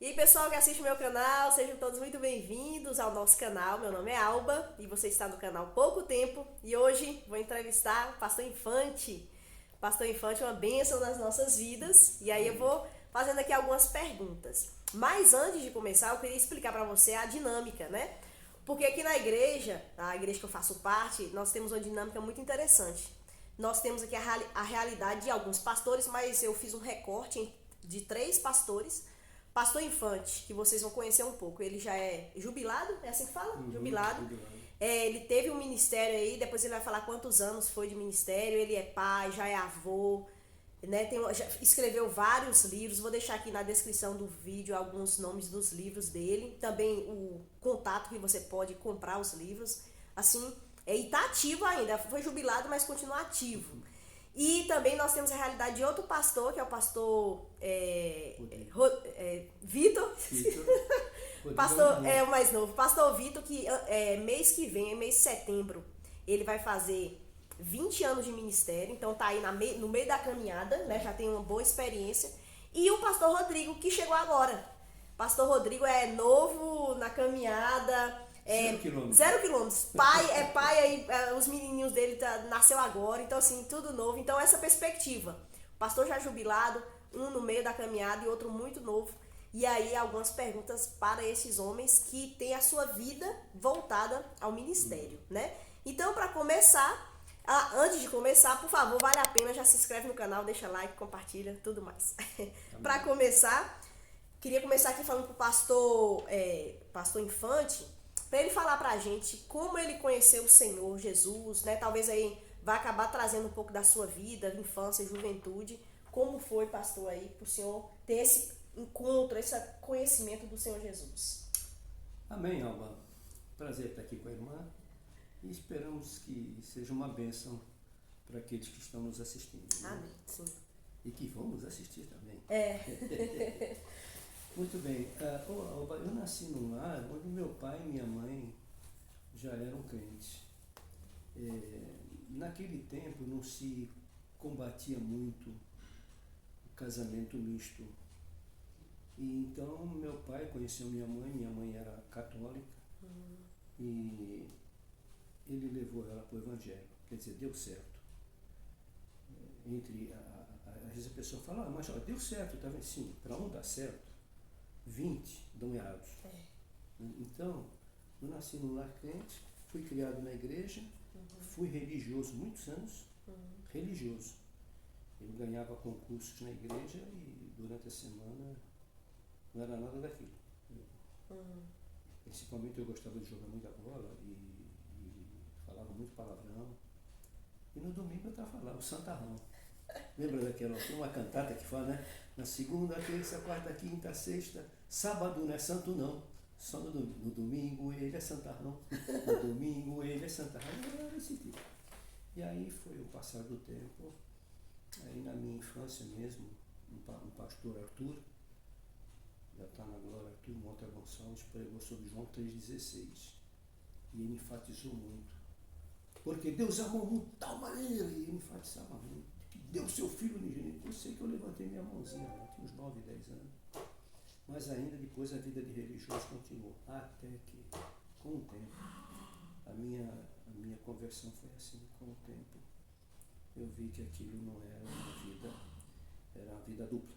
E aí, pessoal que assiste o meu canal, sejam todos muito bem-vindos ao nosso canal. Meu nome é Alba e você está no canal há pouco tempo. E hoje vou entrevistar o Pastor Infante. Pastor Infante é uma bênção nas nossas vidas. E aí eu vou fazendo aqui algumas perguntas. Mas antes de começar, eu queria explicar para você a dinâmica, né? Porque aqui na igreja, a igreja que eu faço parte, nós temos uma dinâmica muito interessante. Nós temos aqui a realidade de alguns pastores, mas eu fiz um recorte de 3 pastores. Pastor Infante, que vocês vão conhecer um pouco, ele já é jubilado, é assim que fala? Jubilado. Ele teve um ministério aí, depois ele vai falar quantos anos foi de ministério, ele é pai, já é avô, né? Já escreveu vários livros, vou deixar aqui na descrição do vídeo alguns nomes dos livros dele, também o contato que você pode comprar os livros, assim, e tá ativo ainda, foi jubilado, mas continua ativo. E também nós temos a realidade de outro pastor, que é o pastor Vitor. Pastor é o mais novo. Pastor Vitor, que mês que vem, mês de setembro, ele vai fazer 20 anos de ministério. Então tá aí no meio da caminhada, né? Já tem uma boa experiência. E o pastor Rodrigo, que chegou agora. Pastor Rodrigo é novo na caminhada. 0 quilômetros. Pai aí, os menininhos dele nasceu agora, então assim, tudo novo. Então essa perspectiva, pastor já jubilado, um no meio da caminhada e outro muito novo. E aí algumas perguntas para esses homens que têm a sua vida voltada ao ministério, né? Então, para começar, antes de começar, por favor, vale a pena, já se inscreve no canal, deixa like, compartilha, tudo mais. Para começar, queria começar aqui falando pro pastor Infante, para ele falar pra gente como ele conheceu o Senhor Jesus, né? Talvez aí vai acabar trazendo um pouco da sua vida, infância, juventude. Como foi, pastor, aí, pro senhor ter esse encontro, esse conhecimento do Senhor Jesus? Amém, Alba. Prazer estar aqui com a irmã e esperamos que seja uma bênção para aqueles que estão nos assistindo. Né? Amém, sim. E que vão nos assistir também. Muito bem. Alba, eu nasci num lar onde meu pai e minha mãe já eram crentes. Naquele tempo não se combatia muito o casamento misto. E então meu pai conheceu minha mãe era católica, e ele levou ela para o evangelho, quer dizer, deu certo. Às vezes a pessoa fala, mas ó, deu certo, tá vendo? Sim, para um dar certo, 20 dão errados. Então, eu nasci num lar crente, fui criado na igreja, fui religioso muitos anos, religioso. Eu ganhava concursos na igreja e durante a semana não era nada daquilo. Principalmente eu gostava de jogar muita bola e falava muito palavrão. E no domingo eu estava lá, o santarrão. Lembra daquela, tem uma cantata que fala, né? Na segunda, terça, quarta, quinta, sexta, sábado não é santo não. Só no domingo. No domingo ele é santarrão. No domingo ele é santarrão. Era esse tipo. E aí foi o passar do tempo. Aí na minha infância mesmo, um pastor Arthur, já está na glória, Arthur Mota Gonçalves, pregou sobre João 3,16. E ele enfatizou muito. Porque Deus amou muito de tal maneira, e ele enfatizava muito, que deu seu filho unigênito. Eu sei que eu levantei minha mãozinha, eu tinha uns 9, 10 anos. Mas ainda depois a vida de religioso continuou. Até que, com o tempo, a minha conversão foi assim, com o tempo. Eu vi que aquilo não era uma vida, era uma vida dupla.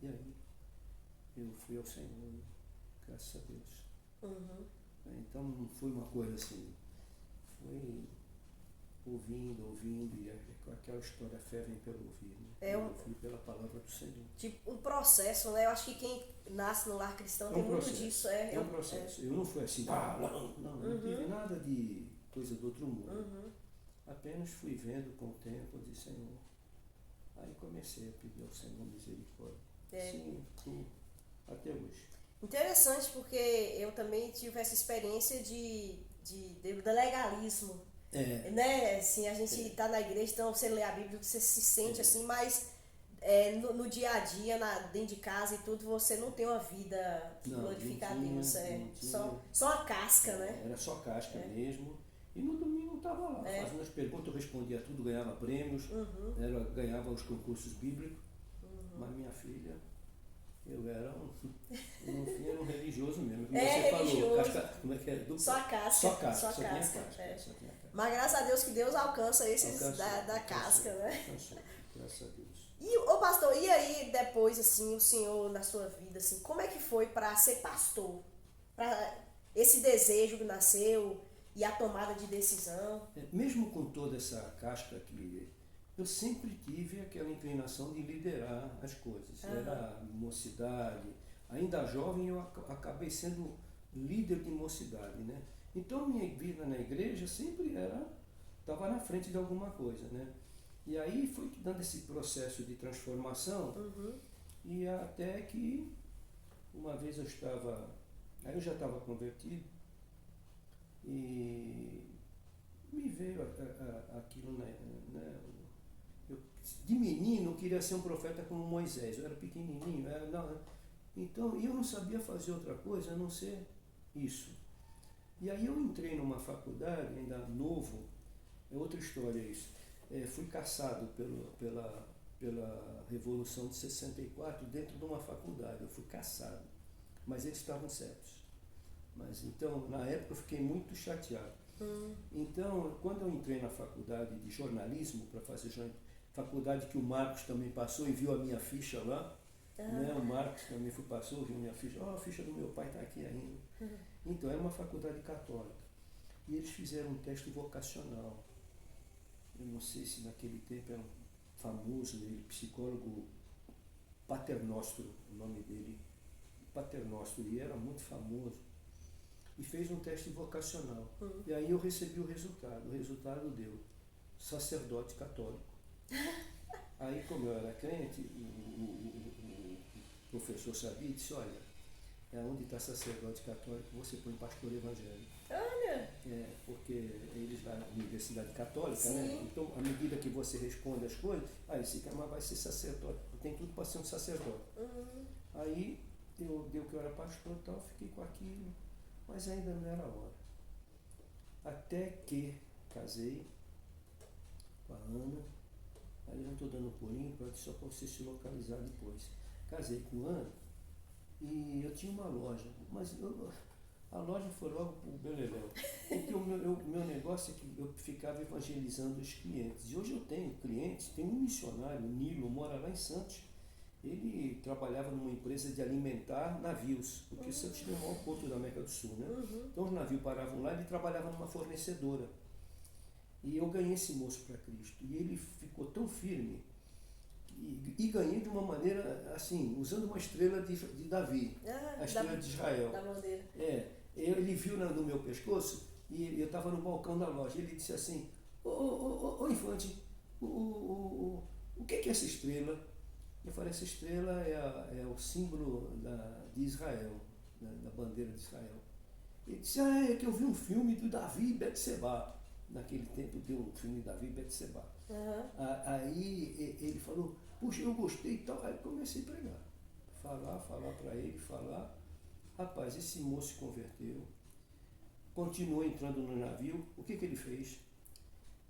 E aí, eu fui ao Senhor, graças a Deus. Então não foi uma coisa assim, foi ouvindo, e aquela história, a fé vem pelo ouvir, né? Eu fui pela palavra do Senhor. Tipo, um processo, né? Eu acho que quem nasce no lar cristão tem muito disso. É um processo. Eu não fui assim, não tive nada de coisa do outro mundo. Apenas fui vendo com o tempo, disse, Senhor. Aí comecei a pedir ao Senhor misericórdia. Sim, até hoje. Interessante, porque eu também tive essa experiência do legalismo. Né? Assim, a gente tá na igreja, então você lê a Bíblia, você se sente assim, mas no dia a dia, dentro de casa e tudo, você não tem uma vida que glorifica a Deus. Só a casca, né? Era só casca mesmo. E no domingo eu estava lá, fazendo as perguntas, eu respondia tudo, ganhava prêmios, ganhava os concursos bíblicos. Mas minha filha, eu era um que É você falou. religioso. Como é que é? Só a casca. Só casca. Só Só tinha casca. casca. É. Só tinha casca. Mas graças a Deus que Deus alcança esses Alcançou, da casca, né? Alcançou, graças a Deus. E, ô pastor, e aí depois, assim, o senhor na sua vida, assim, como é que foi para ser pastor? Para esse desejo que nasceu e a tomada de decisão? Mesmo com toda essa casca que eu sempre tive aquela inclinação de liderar as coisas. Era mocidade, ainda jovem eu acabei sendo líder de mocidade, né? Então minha vida na igreja sempre estava na frente de alguma coisa, né? E aí foi dando esse processo de transformação e até que uma vez aí eu já estava convertido e me veio aquilo, né? Eu, de menino, eu queria ser um profeta como Moisés. Eu era pequenininho, então eu não sabia fazer outra coisa a não ser isso. E aí eu entrei numa faculdade, ainda novo, é outra história isso. Fui caçado pela Revolução de 64 dentro de uma faculdade. Eu fui caçado, mas eles estavam certos. Mas então, na época, eu fiquei muito chateado. Então, quando eu entrei na faculdade de jornalismo, para fazer faculdade que o Marcos também passou e viu a minha ficha lá, né? O Marcos também passou, viu a minha ficha, a ficha do meu pai está aqui ainda. Então, era uma faculdade católica. E eles fizeram um teste vocacional. Eu não sei se naquele tempo era um famoso, ele, psicólogo Paternostro, o nome dele, Paternostro, e era muito famoso. E fez um teste vocacional. E aí eu recebi o resultado. O resultado deu sacerdote católico. Aí, como eu era crente, o professor sabia e disse, olha, onde está sacerdote católico, você põe pastor evangélico. Olha! Porque eles lá na Universidade Católica, Sim. né? Então, à medida que você responde as coisas, esse cara vai ser sacerdote, tem tudo para ser um sacerdote. Aí, deu que eu era pastor e tal, fiquei com aquilo, mas ainda não era a hora. Até que casei com a Ana, aí eu não estou dando um pulinho só para você se localizar depois. Casei com a Ana e eu tinha uma loja, mas a loja foi logo para o beleléu, porque o meu negócio é que eu ficava evangelizando os clientes. E hoje eu tenho clientes, tem um missionário, o Nilo, mora lá em Santos. Ele trabalhava numa empresa de alimentar navios, porque Santos é o maior porto da América do Sul, né? Então os navios paravam lá e ele trabalhava numa fornecedora. E eu ganhei esse moço para Cristo. E ele ficou tão firme e ganhei de uma maneira, assim, usando uma estrela de Davi, a estrela de Israel. Da bandeira. Ele viu no meu pescoço e eu estava no balcão da loja. Ele disse assim, ô Infante, o que é essa estrela? Eu falei, essa estrela é o símbolo de Israel, da bandeira de Israel. Ele disse, é que eu vi um filme do Davi e Betseba. Naquele tempo deu um filme de Davi e Betseba. Aí ele falou, puxa, eu gostei e tal. Aí comecei a pregar. Falar para ele, falar. Rapaz, esse moço se converteu, continuou entrando no navio. O que ele fez?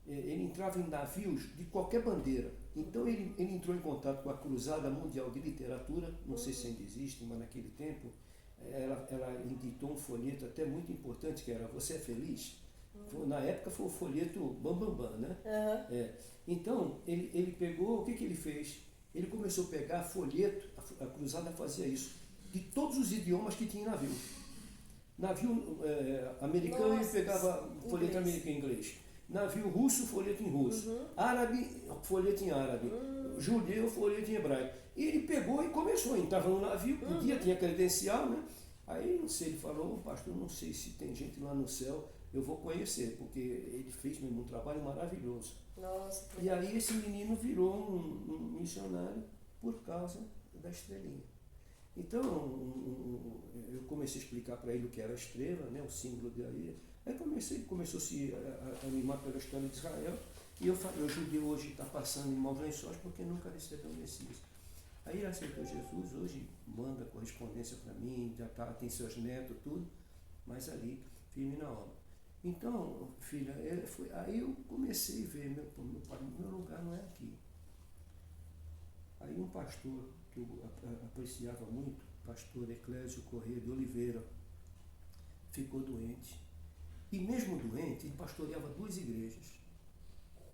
Ele entrava em navios de qualquer bandeira. Então ele entrou em contato com a Cruzada Mundial de Literatura, não sei se ainda existe, mas naquele tempo ela editou um folheto até muito importante, que era Você é Feliz? Na época foi o folheto Bambambam, né? Então ele pegou, o que ele fez? Ele começou a pegar folheto, a Cruzada fazia isso, de todos os idiomas que tinha em navio. Navio americano, ele pegava folheto americano em inglês. Navio russo, folheto em russo. Árabe, folheto em árabe. Judeu, folheto em hebraico. E ele pegou e começou, entrava no navio, podia, tinha credencial, né? Aí, não sei, ele falou, pastor, não sei se tem gente lá no céu, eu vou conhecer, porque ele fez mesmo um trabalho maravilhoso. Nossa. E aí esse menino virou um missionário por causa da estrelinha. Então, eu comecei a explicar para ele o que era a estrela, né, o símbolo dele. Aí começou a se animar pela história de Israel. E eu falei, o judeu hoje está passando em maus lençóis porque nunca recebeu o Messias. Aí ele aceitou Jesus, hoje manda correspondência para mim, já tem seus netos, tudo, mas ali, firme na obra. Então, filha, aí eu comecei a ver, meu lugar não é aqui. Aí um pastor que eu apreciava muito, pastor Eclésio Corrêa de Oliveira, ficou doente. E mesmo doente, ele pastoreava 2 igrejas.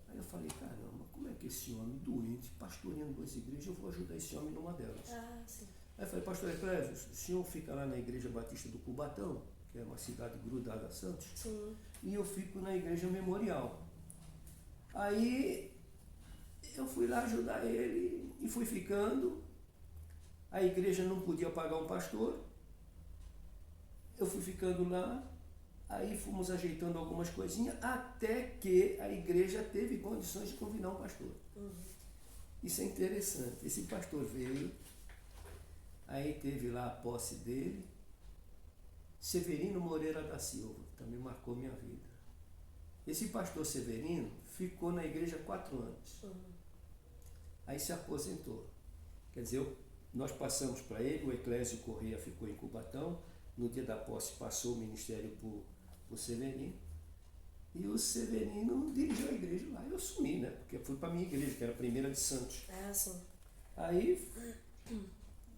Aí eu falei, caramba, como é que esse homem doente, pastoreando 2 igrejas, eu vou ajudar esse homem numa delas? Sim. Aí eu falei, pastor Eclésio, o senhor fica lá na Igreja Batista do Cubatão, que é uma cidade grudada a Santos, Sim. e eu fico na Igreja Memorial. Aí eu fui lá ajudar ele e fui ficando. A igreja não podia pagar um pastor. Eu fui ficando lá. Aí fomos ajeitando algumas coisinhas até que a igreja teve condições de convidar um pastor. Isso é interessante. Esse pastor veio, aí teve lá a posse dele. Severino Moreira da Silva, também marcou minha vida. Esse pastor Severino ficou na igreja 4 anos. Aí se aposentou. Quer dizer, nós passamos para ele, o Eclésio Correia ficou em Cubatão. No dia da posse passou o ministério para o Severino. E o Severino dirigiu a igreja lá. Eu sumi, né? Porque fui para a minha igreja, que era a primeira de Santos. Sim. Aí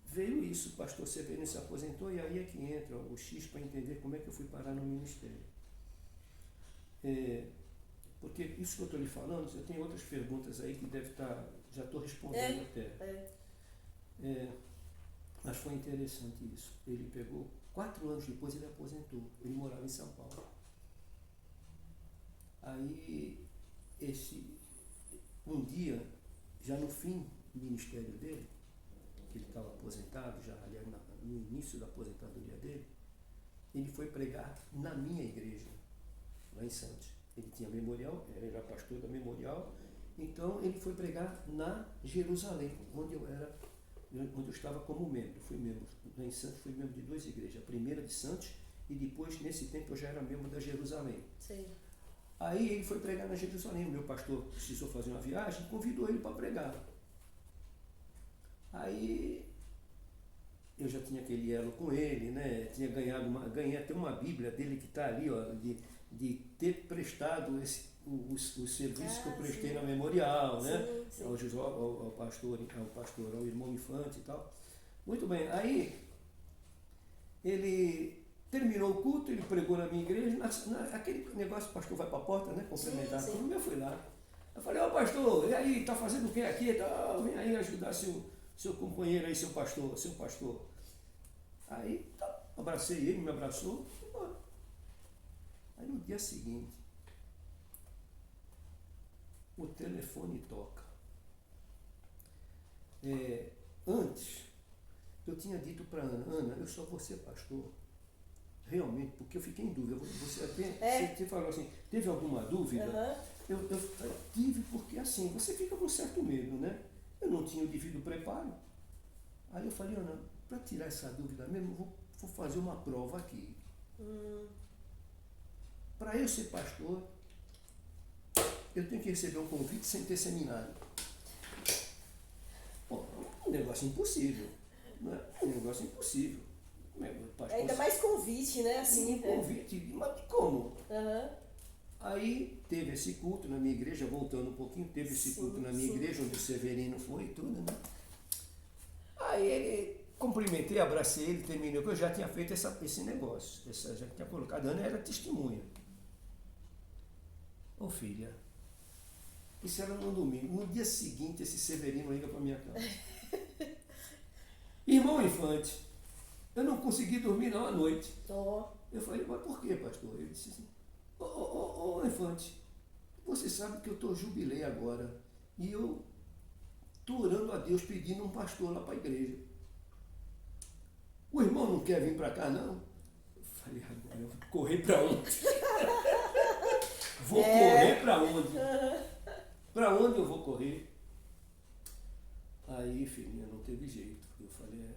veio isso, o pastor Severino se aposentou e aí é que entra o X para entender como é que eu fui parar no ministério. Porque isso que eu estou lhe falando, eu tenho outras perguntas aí que deve estar, já estou respondendo até. Mas foi interessante isso. Ele pegou, 4 anos depois ele aposentou, ele morava em São Paulo. Aí, um dia, já no fim do ministério dele, que ele estava aposentado, já aliás, no início da aposentadoria dele, ele foi pregar na minha igreja, lá em Santos. Ele tinha memorial, ele era pastor da memorial, então ele foi pregar na Jerusalém, onde eu estava como membro. Fui membro, lá em Santos fui membro de 2 igrejas, a primeira de Santos e depois, nesse tempo, eu já era membro da Jerusalém. Sim. Aí ele foi pregar na Jerusalém, o meu pastor precisou fazer uma viagem, convidou ele para pregar. Aí eu já tinha aquele elo com ele, né? Tinha ganhei até uma Bíblia dele que está ali, ó, de ter prestado o serviço que eu prestei na memorial, né? Sim. Ao pastor, ao irmão Infante e tal. Muito bem, aí ele terminou o culto, ele pregou na minha igreja, aquele negócio, o pastor vai para a porta, né? Cumprimentar tudo, eu fui lá. Eu falei, ó pastor, e aí, tá fazendo o que aqui? Vem aí ajudar seu companheiro aí, seu pastor. Aí, abracei ele, me abraçou, fui embora. Aí no dia seguinte, o telefone toca. Antes, eu tinha dito para Ana, eu só vou ser pastor. Realmente, porque eu fiquei em dúvida. Você falou assim, teve alguma dúvida? Eu tive, porque assim, você fica com certo medo, né? Eu não tinha o devido preparo. Aí eu falei, Ana, para tirar essa dúvida mesmo, vou fazer uma prova aqui. Para eu ser pastor, eu tenho que receber um convite sem ter seminário. Pô, é um negócio impossível. Não é? Um negócio impossível. Pastor, ainda mais convite, né? Assim, convite, mas como? Aí teve esse culto na minha igreja, voltando um pouquinho, teve esse culto na minha igreja, onde o Severino foi e tudo, né? Aí ele, cumprimentei, abracei ele, terminou, porque eu já tinha feito esse negócio, já tinha colocado, a Ana era testemunha. Ô filha, isso era no domingo, no dia seguinte esse Severino liga para minha casa. Irmão Infante, eu não consegui dormir não à noite. Eu falei, mas por quê, pastor? Ele disse assim, ô Infante, você sabe que eu jubilei agora e eu estou orando a Deus pedindo um pastor lá para a igreja. O irmão não quer vir para cá, não? Eu falei, agora eu vou correr para onde? Vou correr para onde? Para onde eu vou correr? Aí, filhinha, não teve jeito. Eu falei,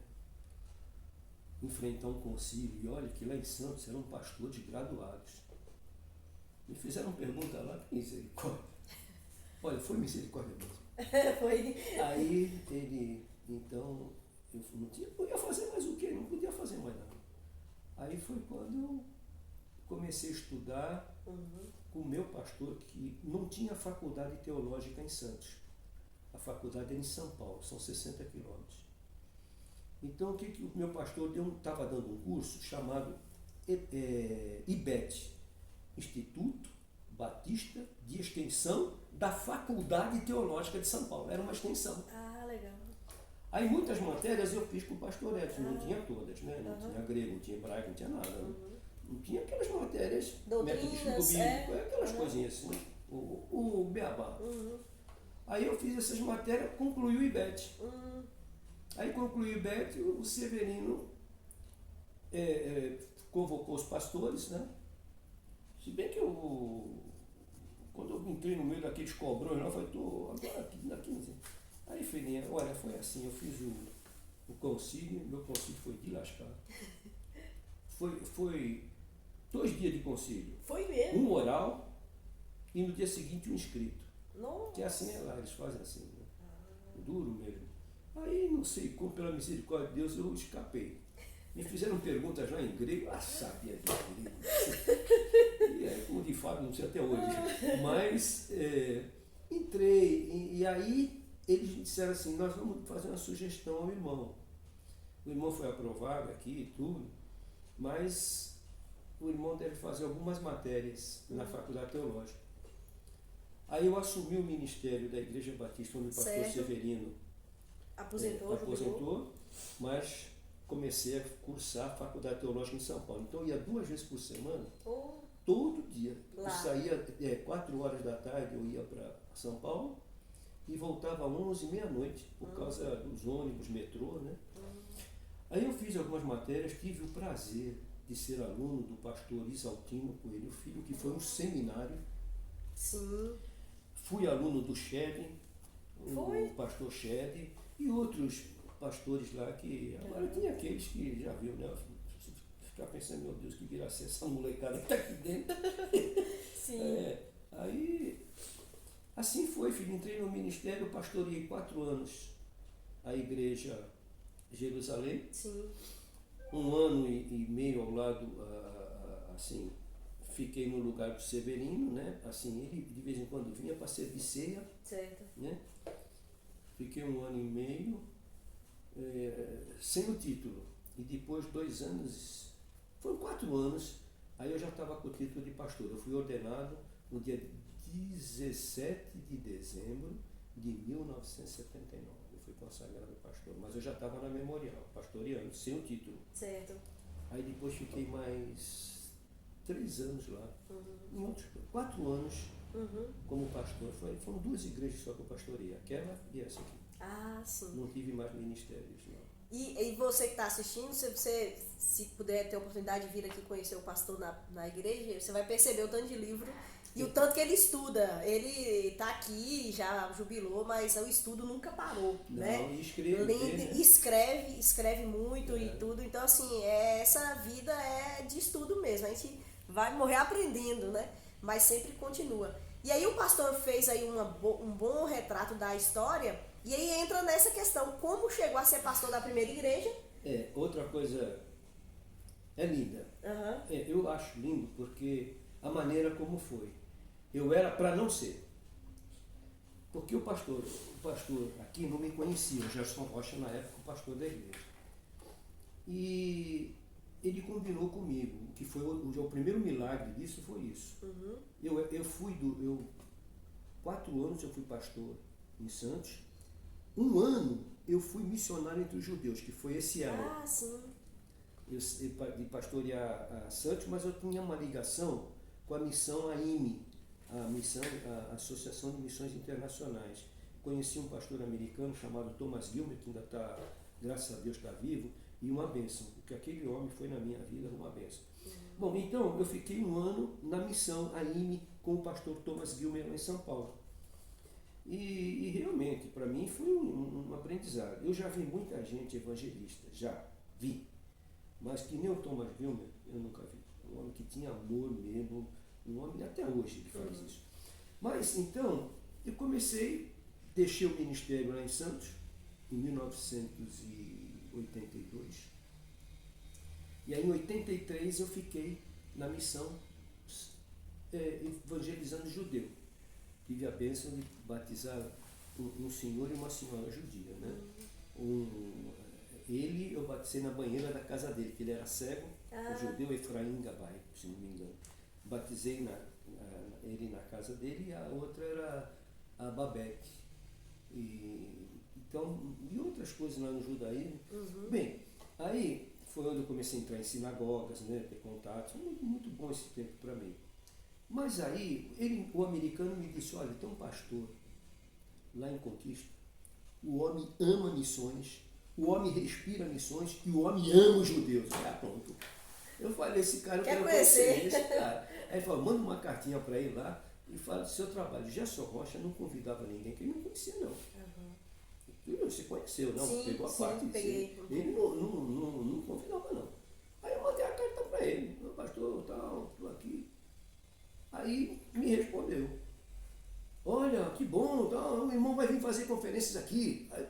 enfrentar um concílio. E olha que lá em Santos era um pastor de graduados. Me fizeram pergunta lá, que misericórdia. Olha, foi misericórdia mesmo. Foi. Aí ele, então, eu ia fazer mais o quê? Não podia fazer mais nada. Aí foi quando eu comecei a estudar com o meu pastor, que não tinha faculdade teológica em Santos. A faculdade era em São Paulo, são 60 quilômetros. Então, o que o meu pastor estava dando um curso chamado IBET, Instituto Batista de Extensão da Faculdade Teológica de São Paulo. Era uma extensão. Ah, legal. Aí muitas matérias eu fiz com o pastor Edson, não tinha todas, né? Não tinha grego, não tinha hebraico, não tinha nada. Né? Não tinha aquelas matérias, método de estudo bíblico, aquelas coisinhas assim, o beabá. Aí eu fiz essas matérias, concluí o IBET. Aí concluí o IBET, o Severino convocou os pastores, né? Se bem que quando eu entrei no meio daqueles cobrões lá, eu falei, tô agora aqui. Aí, filhinha, olha, foi assim, eu fiz o concílio, meu concílio foi de lascar. Foi 2 dias de concílio. Foi mesmo? Um oral e no dia seguinte um escrito. Nossa. Que assim é lá, eles fazem assim, né? Duro mesmo. Aí, não sei como, pela misericórdia de Deus, eu escapei. Me fizeram perguntas lá em grego, sabia de grego. E como de fato, não sei até hoje. Mas entrei, e aí eles disseram assim, nós vamos fazer uma sugestão ao irmão. O irmão foi aprovado aqui e tudo, mas o irmão deve fazer algumas matérias na faculdade teológica. Aí eu assumi o ministério da Igreja Batista, onde o pastor Severino aposentou, mas comecei a cursar a faculdade teológica em São Paulo. Então eu ia 2 vezes por semana, todo dia. Lá. Eu saía 4 horas da tarde, eu ia para São Paulo e voltava às 11, meia-noite, por causa dos ônibus, metrô, né? Aí eu fiz algumas matérias, tive o prazer de ser aluno do pastor Isaltino Coelho Filho, que foi um seminário. Sim. Fui aluno do Shed, o pastor Shed, e outros pastores lá que... Agora tinha aqueles que já viu, né? Ficar pensando, meu Deus, que virá ser essa molecada que está aqui dentro. Sim. Aí, assim foi, filho. Entrei no ministério, pastoreei 4 anos a igreja Jerusalém. Sim. 1 ano e meio ao lado, assim, fiquei no lugar do Severino, né? Assim, ele de vez em quando vinha para servir ceia. Certo. Né? Fiquei 1 ano e meio, sem o título. E depois 2 anos, foram 4 anos, aí eu já estava com o título de pastor. Eu fui ordenado no dia 17 de dezembro de 1979. Eu fui consagrado pastor, mas eu já estava na memorial, pastoreando, sem o título. Certo. Aí depois fiquei mais 3 anos lá, em outros 4 anos como pastor. Foram 2 igrejas só que eu pastorei, aquela e essa aqui. Ah, sim. Não tive mais ministérios, não. E você que está assistindo, se puder ter a oportunidade de vir aqui conhecer o pastor na igreja, você vai perceber o tanto de livro e o tanto que ele estuda. Ele está aqui, já jubilou, mas o estudo nunca parou, Não, né? E escreve, né? Escreve muito e tudo. Então, assim, essa vida é de estudo mesmo. A gente vai morrer aprendendo, né? Mas sempre continua. E aí o pastor fez aí um bom retrato da história. E aí entra nessa questão, como chegou a ser pastor da primeira igreja? Outra coisa é linda. Eu acho lindo porque a maneira como foi. Eu era para não ser. Porque o pastor aqui não me conhecia, o Gerson Rocha na época, o pastor da igreja. E ele combinou comigo, que foi o primeiro milagre disso foi isso. Eu fui 4 anos eu fui pastor em Santos. 1 ano eu fui missionário entre os judeus, que foi esse ano. Ah, sim. Eu de pastorear a Santos, mas eu tinha uma ligação com a missão AIME, a Associação de Missões Internacionais. Conheci um pastor americano chamado Thomas Gilmer, que ainda está, graças a Deus, está vivo, e uma bênção, porque aquele homem foi na minha vida uma bênção. Bom, então eu fiquei 1 ano na missão AIME com o pastor Thomas Gilmer lá em São Paulo. E realmente, para mim, foi um aprendizado. Eu já vi muita gente evangelista, já vi, mas que nem o Thomas Gilmer, eu nunca vi. Um homem que tinha amor mesmo, um homem até hoje que faz isso. Mas, então, eu deixei o ministério lá em Santos, em 1982, e aí em 83 eu fiquei na missão evangelizando judeu. Tive a bênção de batizar um senhor e uma senhora judia, né? Ele eu batizei na banheira da casa dele, que ele era cego, o judeu Efraim Gabai, se não me engano. Batizei ele na casa dele e a outra era a Babeque. Então, e outras coisas lá no judaísmo. Bem, aí foi onde eu comecei a entrar em sinagogas, né, ter contatos. Muito, muito bom esse tempo para mim. Mas aí, o americano me disse, olha, tem um pastor lá em Conquista, o homem ama missões, o homem respira missões e o homem ama os judeus. Pronto. Eu falei, esse cara, eu quero conhecer esse cara. Aí ele falou, manda uma cartinha para ele lá e fala do seu trabalho. Gerson Rocha não convidava ninguém que ele não conhecia, não. Você conheceu, não? Sim, pegou a parte de peguei. Ele não convidava, não. Aí eu mandei a carta para ele. Meu pastor, tal, estou aqui. Aí me respondeu. Olha, que bom, tal, o irmão vai vir fazer conferências aqui. Aí,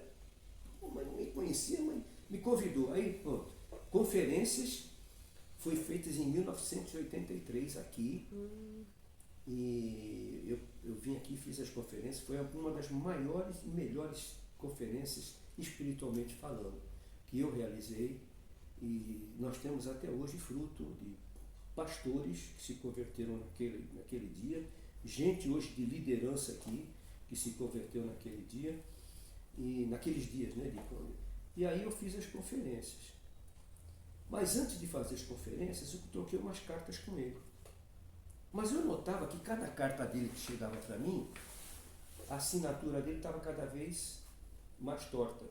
mas não me conhecia, mas me convidou. Aí, pronto. Conferências foi feitas em 1983 aqui. E eu vim aqui e fiz as conferências. Foi uma das maiores e melhores conferências espiritualmente falando que eu realizei, e nós temos até hoje fruto de pastores que se converteram naquele dia, gente hoje de liderança aqui que se converteu naquele dia e naqueles dias, né? E aí eu fiz as conferências. Mas antes de fazer as conferências, eu troquei umas cartas com ele. Mas eu notava que cada carta dele que chegava para mim, a assinatura dele estava cada vez mais torta.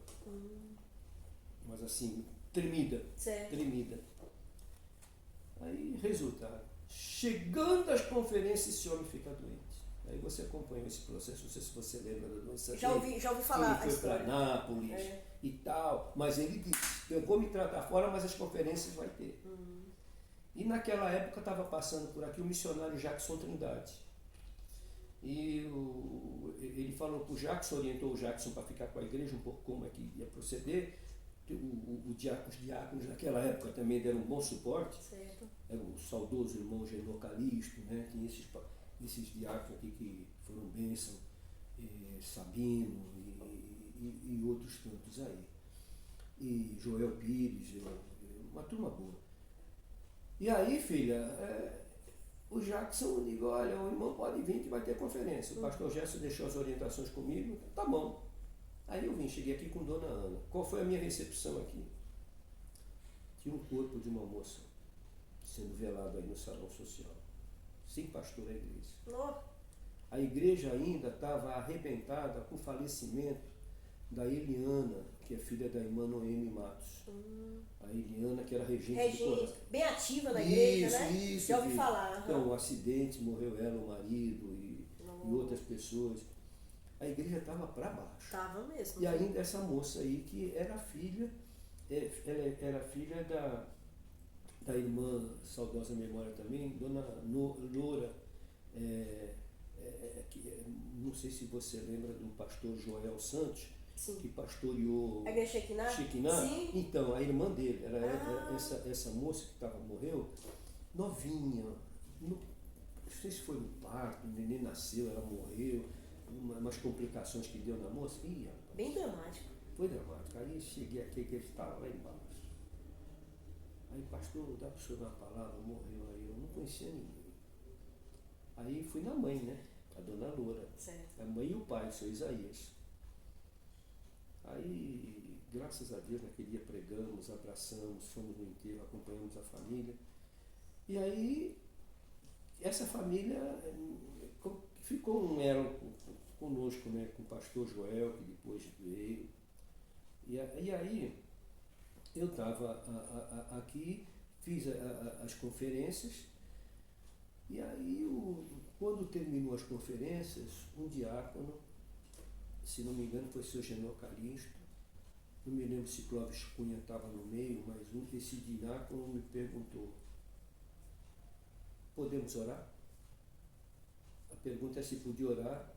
Mas assim, tremida. Certo. Tremida. Aí, resultado. Chegando às conferências, esse homem fica doente. Aí você acompanhou esse processo, não sei se você lembra da doença dele. Já ouvi falar. Ele foi para Nápoles e tal, mas ele disse, eu vou me tratar fora, mas as conferências vai ter. E naquela época estava passando por aqui o missionário Jackson Trindade. E ele falou para o Jackson, orientou o Jackson para ficar com a igreja um pouco como é que ia proceder. Os diáconos naquela época também deram um bom suporte. Certo. Era o saudoso irmão Genô Calixto, né? Tinha esses diáconos aqui que foram bênção, Sabino e outros tantos aí. E Joel Pires, uma turma boa. E aí, filha, o Jackson ligou, olha, o irmão pode vir que vai ter conferência. O pastor Gerson deixou as orientações comigo, tá bom. Aí eu vim, cheguei aqui com Dona Ana. Qual foi a minha recepção aqui? Tinha um corpo de uma moça sendo velado aí no salão social. Sem pastor da igreja. Oh. A igreja ainda estava arrebentada com o falecimento da Eliana, que é filha da irmã Noemi Matos. A Eliana, que era regente do coral. Bem ativa na igreja, né? Isso, já ouvi falar. Então, um acidente, morreu ela, o marido e outras pessoas. A igreja estava para baixo. Estava mesmo. E ainda essa moça aí, que era filha, ela era filha da irmã, saudosa memória também, Dona Loura, não sei se você lembra do pastor Joel Santos, sim, que pastoreou a igreja Shekinah? Sim. Então, a irmã dele, essa moça que morreu, novinha, não sei se foi no parto, o neném nasceu, ela morreu, umas complicações que deu na moça. Bem dramático. Foi dramático. Aí cheguei aqui, que ele estava lá embaixo. Aí, pastor, dá para o senhor uma palavra? Morreu aí, eu não conhecia ninguém. Aí fui na mãe, né? A Dona Loura. Certo. A mãe e o pai, o seu Isaías. Aí, graças a Deus, naquele dia pregamos, abraçamos, fomos no enterro, acompanhamos a família. E aí, essa família ficou um elo conosco, né? Com o pastor Joel, que depois veio. E aí, eu estava aqui, fiz as conferências, e aí, quando terminou as conferências, um diácono, se não me engano foi o seu Genô Calixto, não me lembro se Clóvis Cunha estava no meio, mas esse diácono me perguntou, podemos orar? A pergunta é se podia orar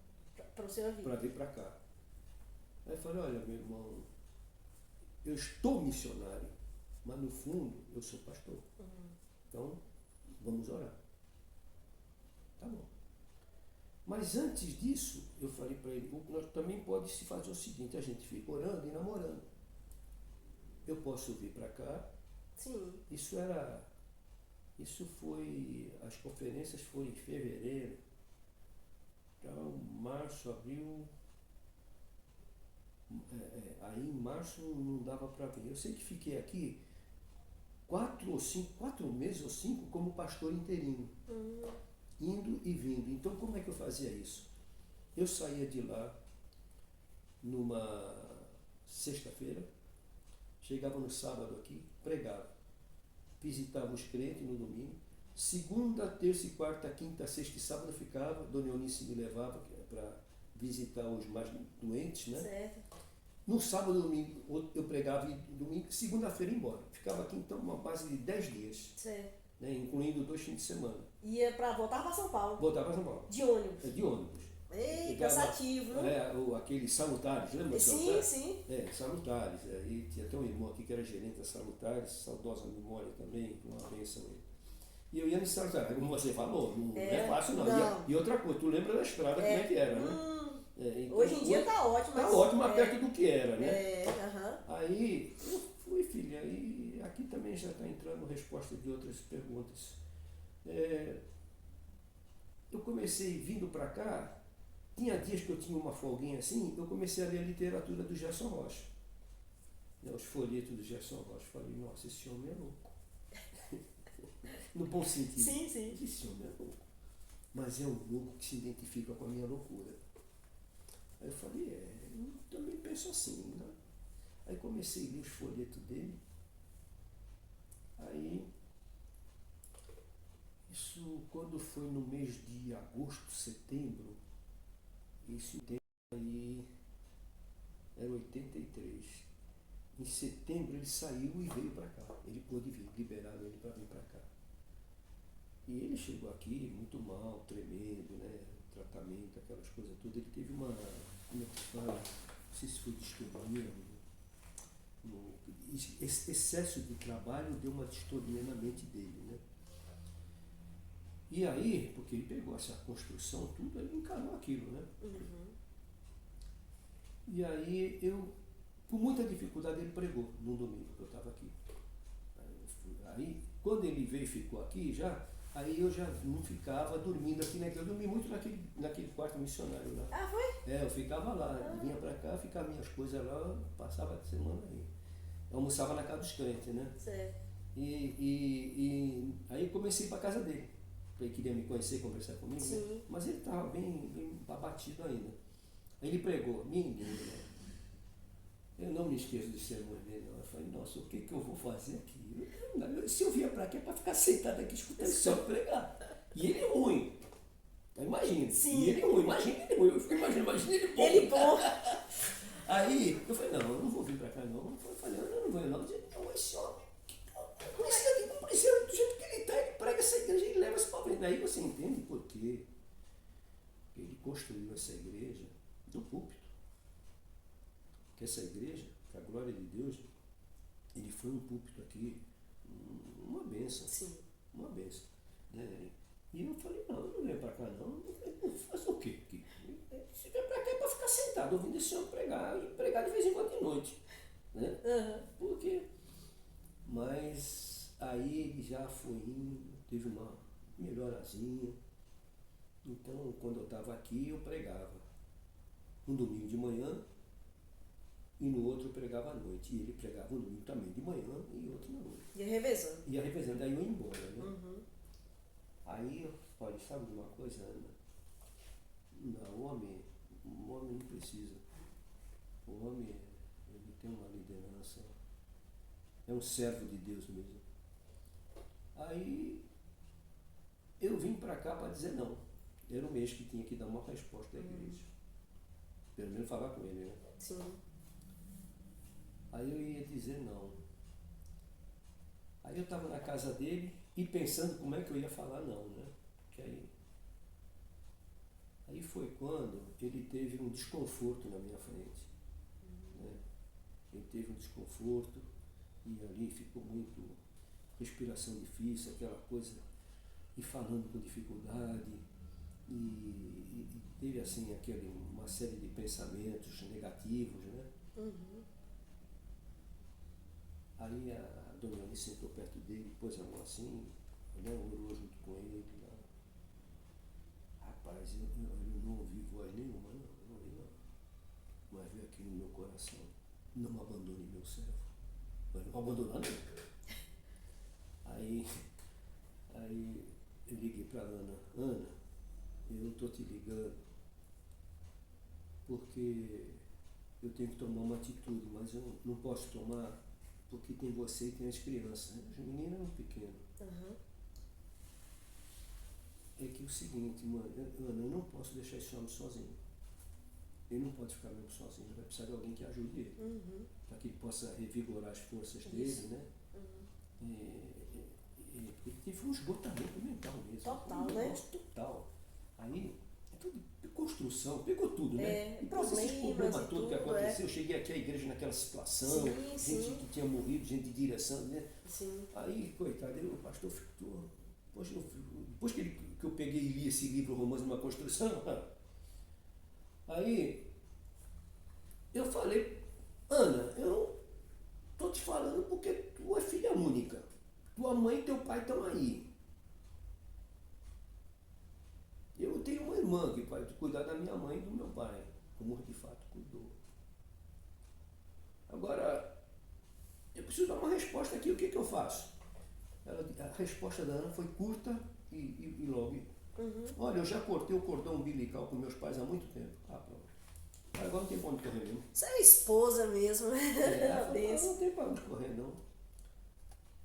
para vir para cá. Aí eu falei, olha meu irmão, eu estou missionário, mas no fundo eu sou pastor. Então, vamos orar. Tá bom. Mas antes disso, eu falei para ele, nós também pode se fazer o seguinte, a gente fica orando e namorando. eu posso vir para cá. Sim. Isso foi, as conferências foram em fevereiro, então março, abril, aí em março não dava para vir. Eu sei que fiquei aqui 4 meses ou 5 como pastor interino, indo e vindo. Então como é que eu fazia isso? Eu saía de lá numa sexta-feira, chegava no sábado aqui, pregava, visitava os crentes no domingo, segunda, terça e quarta, quinta, sexta e sábado eu ficava, Dona Eunice me levava para visitar os mais doentes, né? Certo. No sábado e domingo eu pregava e domingo, segunda-feira ia embora. Ficava aqui então uma base de 10 dias, Certo. né? Incluindo 2 fins de semana. Ia pra voltar pra São Paulo. Voltava para São Paulo. De ônibus. De ônibus. Ei, Pegava, cansativo, né? aqueles salutares, lembra? Sim, Salutares? sim. Salutares. E tinha até um irmão aqui que era gerente da Salutares, saudosa memória também, com uma bênção ele. E eu ia no Salutares, como você falou, não é fácil não. Não. E outra coisa, tu lembra da estrada como é que era, né? Então, hoje em dia tá ótimo. Tá ótimo, mas perto do que era, né? Aham. Aí eu fui, filha, e aqui também já está entrando resposta de outras perguntas. Eu comecei vindo para cá, tinha dias que eu tinha uma folguinha assim, eu comecei a ler a literatura do Gerson Rocha, né, os folhetos do Gerson Rocha. Falei, nossa, esse homem é louco. No bom sentido. Sim, sim. Esse homem é louco. Mas é um louco que se identifica com a minha loucura. Aí eu falei, eu também penso assim, né? Aí comecei a ler os folhetos dele. Aí, isso quando foi no mês de agosto, setembro, isso aí era 83. Em setembro ele saiu e veio para cá. Ele pôde vir, liberaram ele para vir para cá. E ele chegou aqui muito mal, tremendo, né? Tratamento, aquelas coisas todas. Ele teve uma, como é que se fala? Não sei se foi distonia. Esse excesso de trabalho deu uma distonia na mente dele, né? E aí, porque ele pegou essa construção, tudo, ele encarou aquilo, né? E aí com muita dificuldade, ele pregou no domingo que eu estava aqui. Aí, quando ele veio e ficou aqui já, aí eu já não ficava dormindo aqui, né? Eu dormi muito naquele quarto missionário lá. Ah, foi? Eu ficava lá, vinha para cá, ficava minhas coisas lá, passava a semana aí. Eu almoçava na casa dos crentes, né? Certo. E aí eu comecei para casa dele. Ele queria me conhecer, conversar comigo, né? Mas ele estava bem abatido ainda. Aí ele pregou, menino, eu não me esqueço dos sermões dele, não. Eu falei, nossa, o que eu vou fazer aqui? Se eu vier para aqui é para ficar sentado aqui escutando esse senhor pregar. E ele é ruim. Então, imagina. Sim. E ele é ruim, imagina ele ruim. Eu fico imaginando ele bom. Ele bom. Aí eu falei, não, eu não vou vir para cá não. Eu falei, eu não vou não. Eu disse, não, esse homem, não precisa do jeito que ele está, ele prega essa igreja, ele leva esse povo. Daí você entende por quê? Ele construiu essa igreja do púlpito. Que essa igreja, para a glória de Deus, ele foi um púlpito aqui, uma bênção. Sim. Uma bênção. Né? E eu falei, não, eu não venho para cá não. Eu falei, fazer o quê aqui? Se vier para cá é para ficar sentado, ouvindo esse homem pregar, e pregar de vez em quando de noite. Né? Por quê? Mas aí ele já foi indo, teve uma melhorazinha. Então, quando eu estava aqui, eu pregava. Um domingo de manhã, e no outro eu pregava à noite. E ele pregava um domingo também de manhã e outro na noite. Ia revezando. Ia revezando, daí eu ia embora. Né? Aí, olha, sabe de uma coisa, Ana? Não, o homem não precisa. O homem, ele tem uma liderança, é um servo de Deus mesmo. Aí, eu vim para cá para dizer não. Era o mês que tinha que dar uma resposta à igreja. Pelo menos falar com ele, né? Sim. Aí eu ia dizer não. Aí eu estava na casa dele e pensando como é que eu ia falar não, né? Que aí foi quando ele teve um desconforto na minha frente. Né? Ele teve um desconforto e ali ficou muito respiração difícil, aquela coisa, e falando com dificuldade, e teve assim uma série de pensamentos negativos, né? Aí a dona Eunice sentou perto dele, pôs a mão assim, né, orou junto com ele. Né? Rapaz, eu não ouvi voz nenhuma, não ouvi não. Mas veio aqui no meu coração, não abandone meu servo. Mas não abandonar não. Aí eu liguei para Ana, eu estou te ligando porque eu tenho que tomar uma atitude, mas eu não posso tomar porque tem você e tem as crianças, né? As meninas eram pequenas. Uhum. É que é o seguinte, mãe, Ana, eu não posso deixar esse homem sozinho. Ele não pode ficar mesmo sozinho, ele vai precisar de alguém que ajude ele, Uhum. para que ele possa revigorar as forças dele, né? Ele teve um esgotamento mental mesmo. Total, um né? Total. Aí, é tudo construção, pegou tudo, né? É, E todos esses problemas e todos que tudo, aconteceu, eu cheguei aqui à igreja naquela situação, Sim, gente que tinha morrido, gente de direção, né? Sim. Aí, coitado, o pastor ficou. Poxa, depois que eu peguei e li esse livro, Romance numa Construção, aí eu falei, Ana, eu não estou te falando porque tu é filha única. Tua mãe e teu pai estão aí. Eu tenho uma irmã que vai cuidar da minha mãe e do meu pai, como de fato cuidou. Agora, eu preciso dar uma resposta aqui, o que eu faço? A resposta da Ana foi curta e logo. Uhum. Olha, eu já cortei o cordão umbilical com meus pais há muito tempo. Pronto. Agora não tem pra onde correr mesmo. Você é esposa mesmo. Não tem pra onde correr não.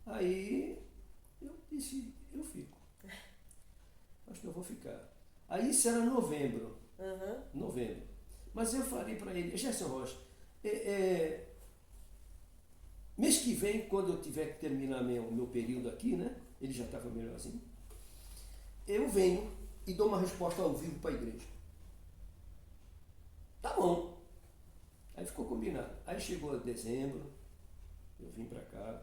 Aí eu disse, eu fico. Acho que eu vou ficar. Aí isso era novembro. Uhum. Novembro. Mas eu falei para ele, Gerson Rocha, mês que vem, quando eu tiver que terminar meu período aqui, né? Ele já estava melhorzinho. Eu venho e dou uma resposta ao vivo para a igreja. Tá bom. Aí ficou combinado. Aí chegou dezembro, eu vim para cá.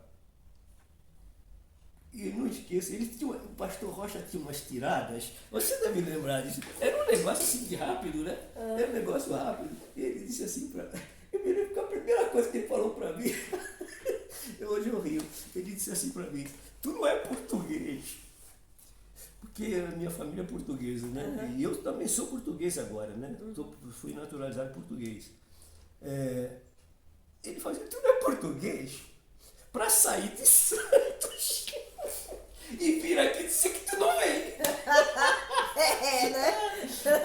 E não esqueço, o pastor Rocha tinha umas tiradas, você deve lembrar disso. Era um negócio assim de rápido, né? Era um negócio rápido. E ele disse assim para. Eu me lembro que a primeira coisa que ele falou para mim, hoje eu rio, ele disse assim para mim, tu não é português. Porque a minha família é portuguesa, né? Uhum. E eu também sou português agora, né? Fui naturalizado português. Ele falou assim, tu não é português? Para sair de Santos e vir aqui dizer que tu não vem. Né?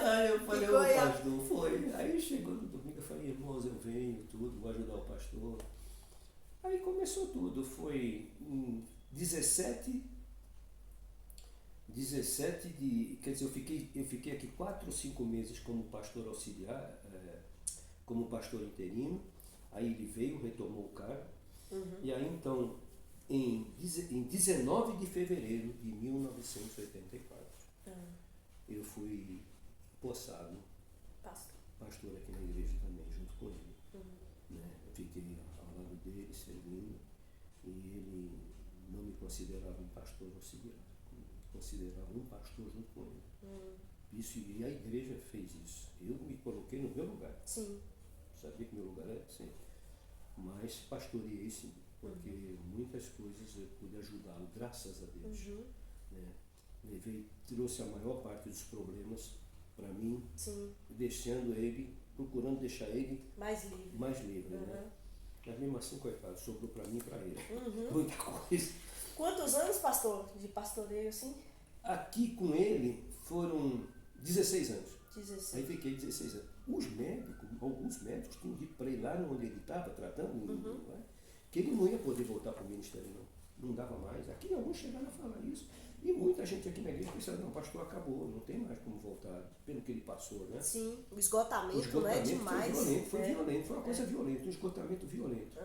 Aí eu falei, ô pastor, foi. Aí chegou no domingo, eu falei, irmãos, eu venho, tudo, vou ajudar o pastor. Aí começou tudo, foi em 17 quer dizer, eu fiquei aqui 4 ou 5 meses como pastor auxiliar, como pastor interino. Aí ele veio, retomou o cargo. Uhum. E aí então, em 19 de fevereiro de 1984, eu fui possado pastor aqui na igreja também, junto com ele. Né? Eu fiquei ao lado dele, servindo, e ele não me considerava um pastor auxiliar, me considerava um pastor junto com ele. Isso, e a igreja fez isso. Eu me coloquei no meu lugar. Sim. Sabia que meu lugar era assim. Mas pastoreei sim, porque muitas coisas eu pude ajudá-lo, graças a Deus. Né? Trouxe a maior parte dos problemas para mim, deixando ele, procurando deixar ele mais livre. Né? Mas mesmo assim, coitado, sobrou para mim e para ele. Muita coisa. Quantos anos, pastor, de pastoreio assim? Aqui com ele foram 16 anos. 16. Aí fiquei 16 anos. Alguns médicos tinham dito para ele lá onde ele estava tratando, né, que ele não ia poder voltar para o ministério, não dava mais. Aqui alguns chegaram a falar isso. E muita gente aqui na igreja pensava, não, o pastor acabou, não tem mais como voltar, pelo que ele passou, né? Sim, o esgotamento né, demais. Foi violento, foi uma coisa violenta, um esgotamento violento.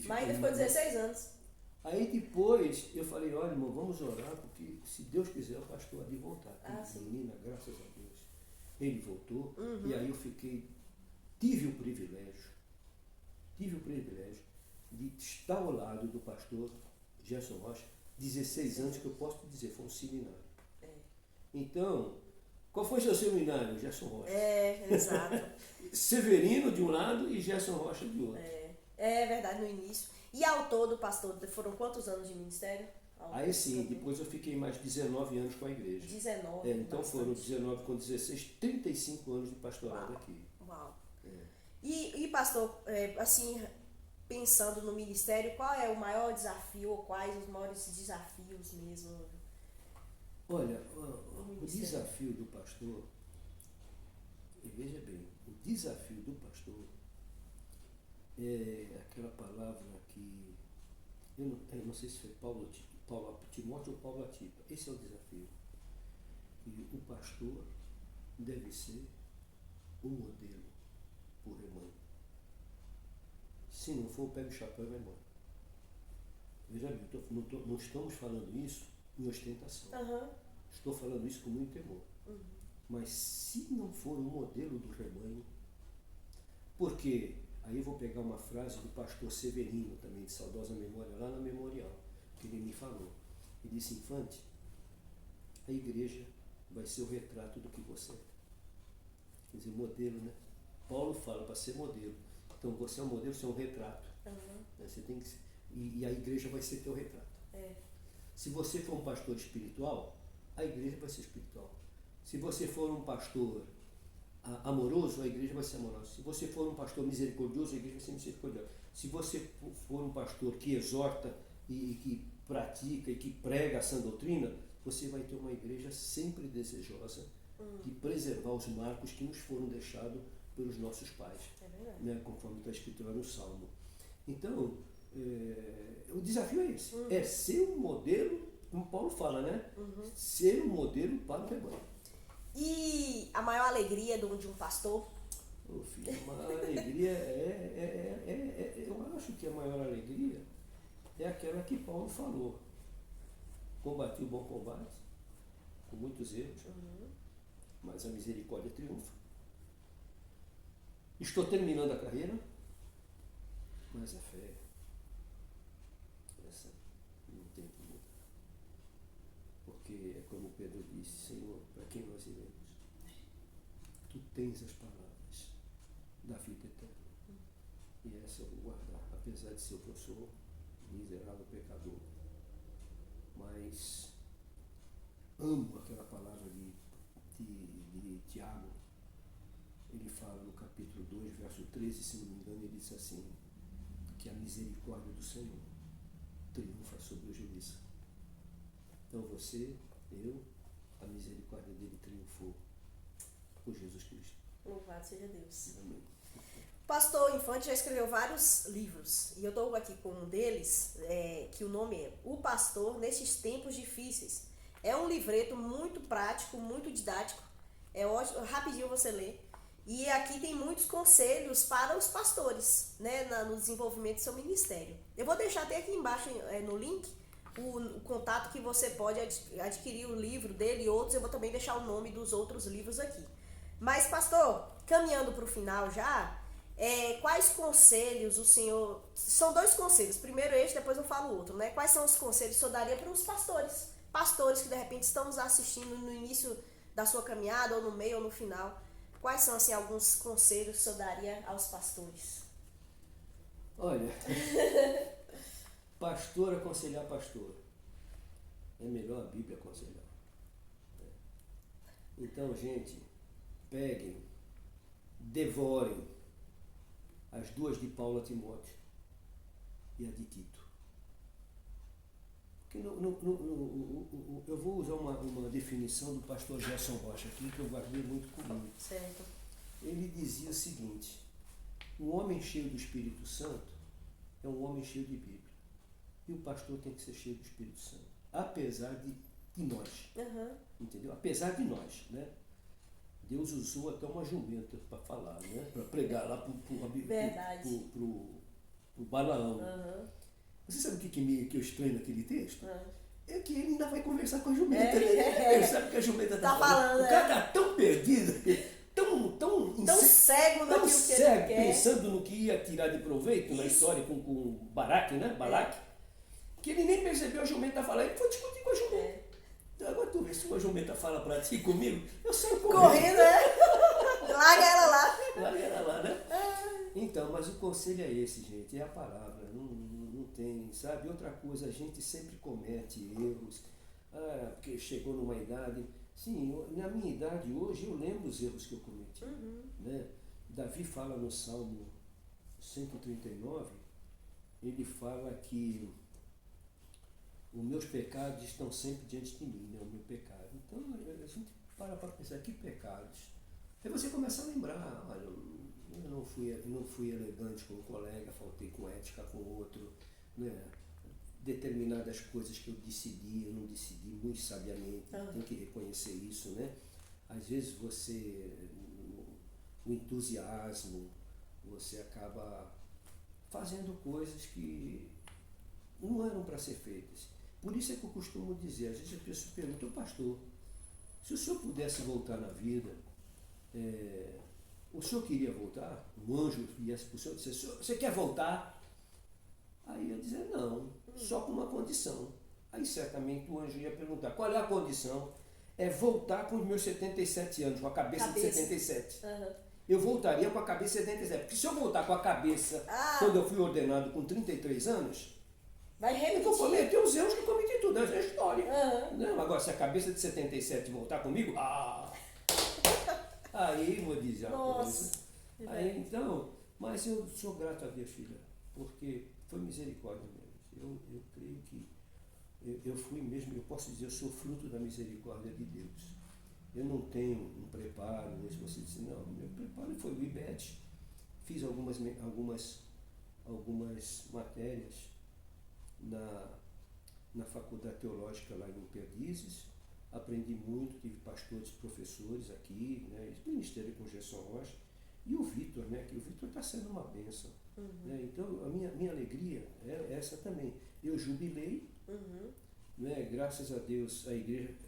Mas ainda ficou 16 anos. Aí depois eu falei, olha irmão, vamos orar, porque se Deus quiser o pastor há de voltar. Menina, graças a Deus. Ele voltou, e aí eu tive o privilégio de estar ao lado do pastor Gerson Rocha, 16 anos, que eu posso te dizer, foi um seminário. Então, qual foi o seu seminário, Gerson Rocha? Exato. Severino de um lado e Gerson Rocha de outro. É verdade, no início. E ao todo, pastor, foram quantos anos de ministério? Aí sim, depois eu fiquei mais 19 anos com a igreja. 19. Então foram 19 com 16, 35 anos de pastorado aqui. Uau. E pastor, assim, pensando no ministério, qual é o maior desafio, ou quais os maiores desafios mesmo? Olha, o desafio do pastor, e veja bem, o desafio do pastor é aquela palavra que, eu não sei se foi Paulo Timóteo ou Paulo Atipa, esse é o desafio. E o pastor deve ser o modelo para o rebanho. Se não for, pega o chapéu e vai embora. Veja bem, não estamos falando isso em ostentação. Uhum. Estou falando isso com muito temor. Uhum. Mas se não for o modelo do rebanho, porque aí eu vou pegar uma frase do pastor Severino, também de saudosa memória, lá na Memorial, que ele me falou. Ele disse: Infante, a igreja vai ser o retrato do que você é. Quer dizer, modelo, né? Paulo fala para ser modelo. Então você é um modelo, você é um retrato. Uhum. Você tem que, e a igreja vai ser teu retrato. Se você for um pastor espiritual, a igreja vai ser espiritual. Se você for um pastor amoroso, a igreja vai ser amorosa. Se você for um pastor misericordioso, a igreja vai ser misericordiosa. Se você for um pastor que exorta e que pratica e que prega a sã doutrina, você vai ter uma igreja sempre desejosa de preservar os marcos que nos foram deixados pelos nossos pais, né, conforme está escrito lá no Salmo. Então, o desafio é esse, é ser um modelo, como Paulo fala, né? Ser um modelo para o rebanho. E a maior alegria de um pastor? Ô filho, a maior alegria eu acho que a maior alegria é aquela que Paulo falou. Combati o bom combate, com muitos erros, mas a misericórdia triunfa. Estou terminando a carreira, mas a fé, essa não tem que mudar. Porque é como Pedro disse: Senhor, para quem nós iremos? Tu tens as palavras da vida eterna. E essa eu vou guardar, apesar de ser o que eu sou, miserável pecador. Mas amo aquela palavra de Tiago. Ele fala no capítulo 2, verso 13, se não me engano, ele diz assim, que a misericórdia do Senhor triunfa sobre o juízo. Então você, eu, a misericórdia dele triunfou por Jesus Cristo. Louvado seja Deus. Amém. Pastor Infante já escreveu vários livros, e eu estou aqui com um deles, que o nome é O Pastor Nesses Tempos Difíceis. É um livreto muito prático, muito didático, é ótimo, rapidinho você lê. E aqui tem muitos conselhos para os pastores, né, no desenvolvimento do seu ministério. Eu vou deixar até aqui embaixo no link o contato que você pode adquirir o livro dele e outros. Eu vou também deixar o nome dos outros livros aqui. Mas, pastor, caminhando para o final já, quais conselhos o senhor... São 2 conselhos, primeiro este, depois eu falo o outro, né? Quais são os conselhos que o senhor daria para os pastores? Pastores que de repente estão nos assistindo no início da sua caminhada, ou no meio, ou no final. Quais são, assim, alguns conselhos que o senhor daria aos pastores? Olha, pastor aconselhar pastor. É melhor a Bíblia aconselhar. Então, gente, peguem, devorem as 2 de Paulo a Timóteo e a de Tito. Porque eu vou usar uma definição do pastor Gerson Rocha aqui, que eu guardei muito comigo. Certo. Ele dizia o seguinte: um homem cheio do Espírito Santo é um homem cheio de Bíblia. E o pastor tem que ser cheio do Espírito Santo, apesar de nós. Entendeu? Apesar de nós, né? Deus usou até uma jumenta para falar, né? Para pregar lá para o Balaão. Você sabe o que eu estranho naquele texto? É que ele ainda vai conversar com a jumenta. Ele sabe que a jumenta está falando. O cara está tão perdido, tão cego naquilo que ele quer. Pensando no que ia tirar de proveito na história com Baraque, né? Balaque, que ele nem percebeu a jumenta falar. Ele foi discutir com a jumenta. Agora tu vê, se uma jumenta fala para ti comigo, eu saio correndo. Correndo, né? Larga ela lá. Larga ela lá, né? Então, mas o conselho é esse, gente, é a palavra, não tem, sabe? Outra coisa, a gente sempre comete erros, porque chegou numa idade, sim, na minha idade hoje eu lembro os erros que eu cometi, né? Davi fala no Salmo 139, ele fala que os meus pecados estão sempre diante de mim, né? O meu pecado. Então, a gente para pensar, que pecados? Aí você começa a lembrar, olha, eu não fui elegante com um colega, faltei com ética com outro, né? Determinadas coisas que eu não decidi muito sabiamente, tem que reconhecer isso, né? Às vezes o entusiasmo, você acaba fazendo coisas que não eram para ser feitas. Por isso é que eu costumo dizer, às vezes a pessoa pergunta, pastor, se o senhor pudesse voltar na vida, o senhor queria voltar? Um anjo viesse para o senhor e disse, você quer voltar? Aí eu dizia, não, só com uma condição. Aí certamente o anjo ia perguntar, qual é a condição? É voltar com os meus 77 anos, com a cabeça de 77. Eu voltaria com a cabeça de 77. Porque se eu voltar com a cabeça quando eu fui ordenado com 33 anos, vai repetir. Eu vou cometer os erros que eu cometi tudo, essa é a história. Não, agora se a cabeça de 77 voltar comigo, aí vou dizer a coisa. Aí, então, mas eu sou grato a Deus, filha, porque foi misericórdia mesmo. Eu creio que eu fui mesmo, eu posso dizer, eu sou fruto da misericórdia de Deus. Eu não tenho um preparo, se você disse, não, meu preparo foi o IBET. Fiz algumas matérias na faculdade teológica lá em Perdizes, aprendi muito, tive pastores, professores aqui, né, ministério com Gerson Rocha, e o Vitor, né, que o Vitor está sendo uma bênção. Né, então, a minha alegria é essa também. Eu jubilei, né, graças a Deus,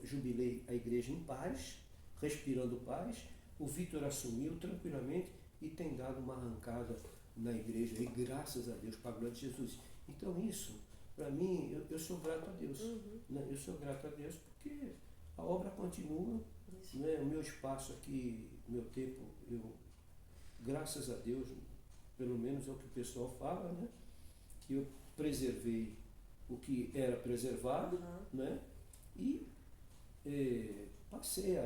jubilei a igreja em paz, respirando paz. O Vitor assumiu tranquilamente e tem dado uma arrancada na igreja, e graças a Deus, para a glória de Jesus. Então, isso, para mim, eu sou grato a Deus. Né? Eu sou grato a Deus porque a obra continua, né? O meu espaço aqui, meu tempo, graças a Deus, pelo menos é o que o pessoal fala, né? Que eu preservei o que era preservado, né? E passei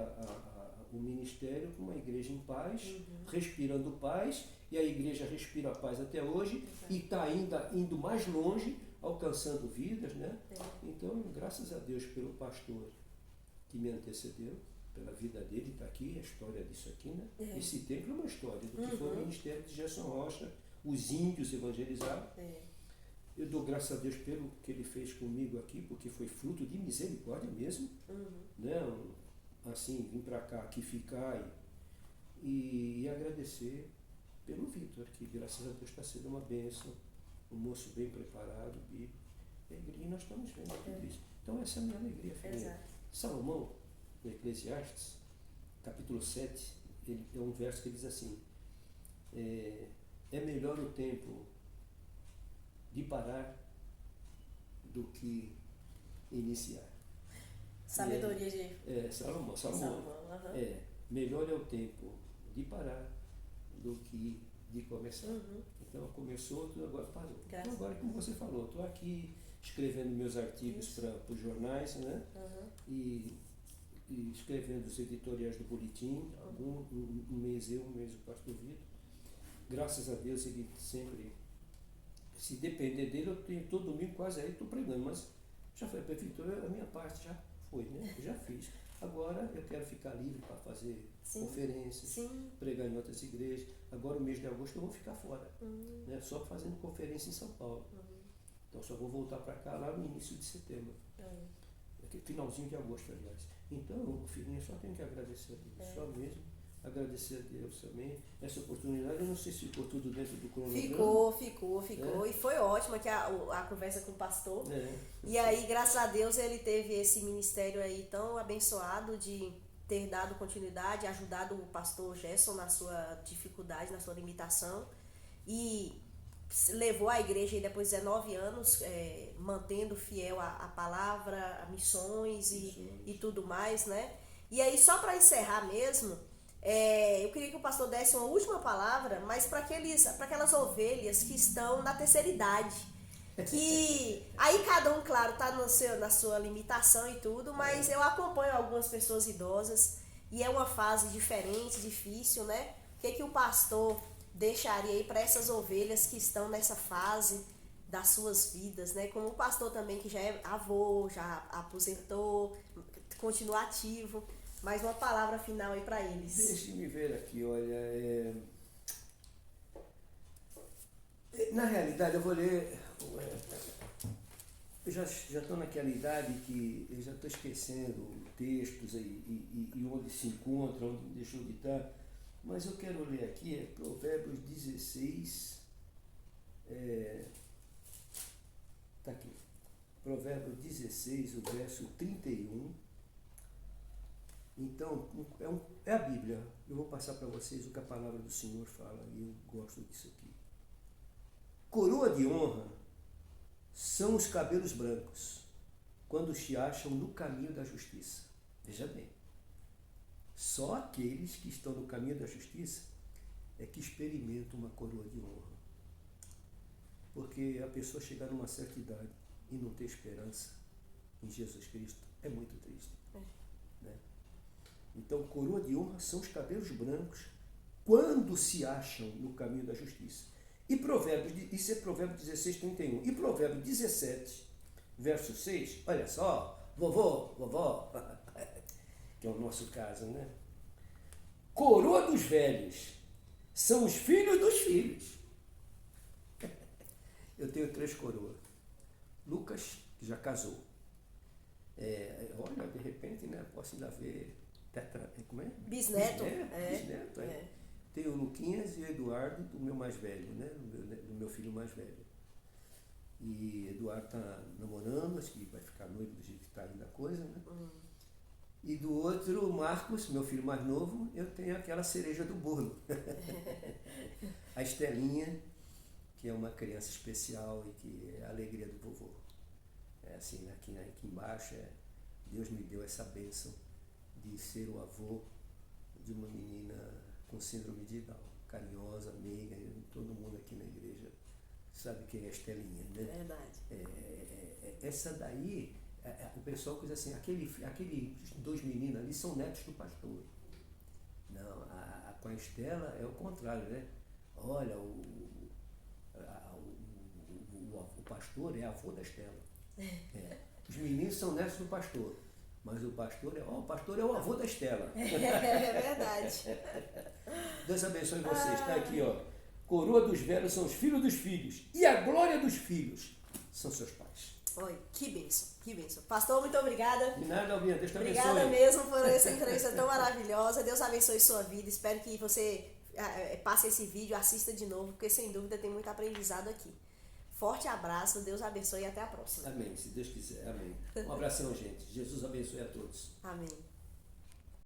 o ministério com uma igreja em paz, respirando paz, e a igreja respira a paz até hoje, e está ainda indo mais longe, alcançando vidas, né? Então, graças a Deus pelo pastor que me antecedeu, pela vida dele, está aqui a história disso aqui, né? Esse templo é uma história do que foi o ministério de Gerson Rocha, os índios evangelizados. Eu dou graças a Deus pelo que ele fez comigo aqui, porque foi fruto de misericórdia mesmo, né? Assim, vim para cá, aqui ficar e agradecer pelo Vitor, que graças a Deus está sendo uma bênção, um moço bem preparado, bíblico, e nós estamos vendo tudo isso. Então essa é a minha alegria, filha. Salomão, no Eclesiastes, capítulo 7, é um verso que diz assim, é melhor o tempo de parar do que iniciar. Sabedoria de... Salomão. Melhor é o tempo de parar do que de começar. Então começou, tudo agora parou. Então, agora, como você falou, estou aqui escrevendo meus artigos para os jornais, né? E escrevendo os editoriais do boletim, um mês eu, um mês o pastor Vitor. Graças a Deus ele sempre, se depender dele, eu tenho todo domingo quase aí, estou pregando, mas já foi, Vitor, a minha parte já foi, né? Eu já fiz. Agora eu quero ficar livre para fazer conferências, pregar em outras igrejas. Agora o mês de agosto eu vou ficar fora, né? Só fazendo conferência em São Paulo. Então só vou voltar para cá lá no início de setembro. Finalzinho de agosto, aliás. Então, filhinha, só tenho que agradecer a Deus, só mesmo. Agradecer a Deus também. Essa oportunidade, eu não sei se ficou tudo dentro do cronograma. Ficou. E foi ótima que a conversa com o pastor. E aí, graças a Deus, ele teve esse ministério aí tão abençoado de ter dado continuidade, ajudado o pastor Gerson na sua dificuldade, na sua limitação. E levou a igreja aí depois de 19 anos, mantendo fiel a palavra, a missões e tudo mais, né? E aí, só para encerrar mesmo, eu queria que o pastor desse uma última palavra, mas para aquelas ovelhas que estão na terceira idade. Que aí cada um, claro, tá na sua limitação e tudo, mas eu acompanho algumas pessoas idosas e é uma fase diferente, difícil, né? O que o pastor deixaria aí para essas ovelhas que estão nessa fase das suas vidas, né? Como o pastor também que já é avô, já aposentou, continua ativo, mais uma palavra final aí para eles. Deixe-me ver aqui, olha, na realidade eu vou ler, eu já estou naquela idade que eu já estou esquecendo textos e onde se encontra, onde deixou de estar, mas eu quero ler aqui, Provérbios 16, está aqui, Provérbios 16, o verso 31. Então, é a Bíblia. Eu vou passar para vocês o que a palavra do Senhor fala, e eu gosto disso aqui. Coroa de honra são os cabelos brancos, quando se acham no caminho da justiça. Veja bem, só aqueles que estão no caminho da justiça é que experimentam uma coroa de honra. Porque a pessoa chegar numa certa idade e não ter esperança em Jesus Cristo é muito triste. Né? Então, coroa de honra são os cabelos brancos quando se acham no caminho da justiça. E isso é Provérbios 16, 31. E Provérbios 17, verso 6, olha só, vovó, que é o nosso caso, né? Coroa dos velhos são os filhos dos filhos. Eu tenho 3 coroas. Lucas, que já casou. Olha, de repente, né, posso ainda ver como é? Bisneto. Bisneto. Tem o Luquinhas e o Eduardo, do meu mais velho, né? Do meu filho mais velho. E Eduardo está namorando, acho que vai ficar noivo do jeito que está ainda a coisa, né? E do outro, Marcos, meu filho mais novo, eu tenho aquela cereja do bolo. A Estelinha, que é uma criança especial e que é a alegria do vovô. É assim, aqui embaixo, Deus me deu essa bênção de ser o avô de uma menina com síndrome de Down, carinhosa, amiga, todo mundo aqui na igreja sabe quem é a Estelinha, né? Verdade. Essa daí, o pessoal diz assim, aqueles 2 meninos ali são netos do pastor. Não, com a Estela é o contrário, né? Olha, o pastor é avô da Estela. Os meninos são netos do pastor. Mas o pastor é o avô da Estela. É verdade. Deus abençoe vocês. Está aqui, ó. Coroa dos velhos são os filhos dos filhos. E a glória dos filhos são seus pais. Oi, que bênção, que bênção. Pastor, muito obrigada. De nada, Albinha. Deus te abençoe. Obrigada mesmo por essa entrevista tão maravilhosa. Deus abençoe sua vida. Espero que você passe esse vídeo, assista de novo, porque sem dúvida tem muito aprendizado aqui. Forte abraço, Deus abençoe e até a próxima. Amém, se Deus quiser. Amém. Um abração, gente. Jesus abençoe a todos. Amém.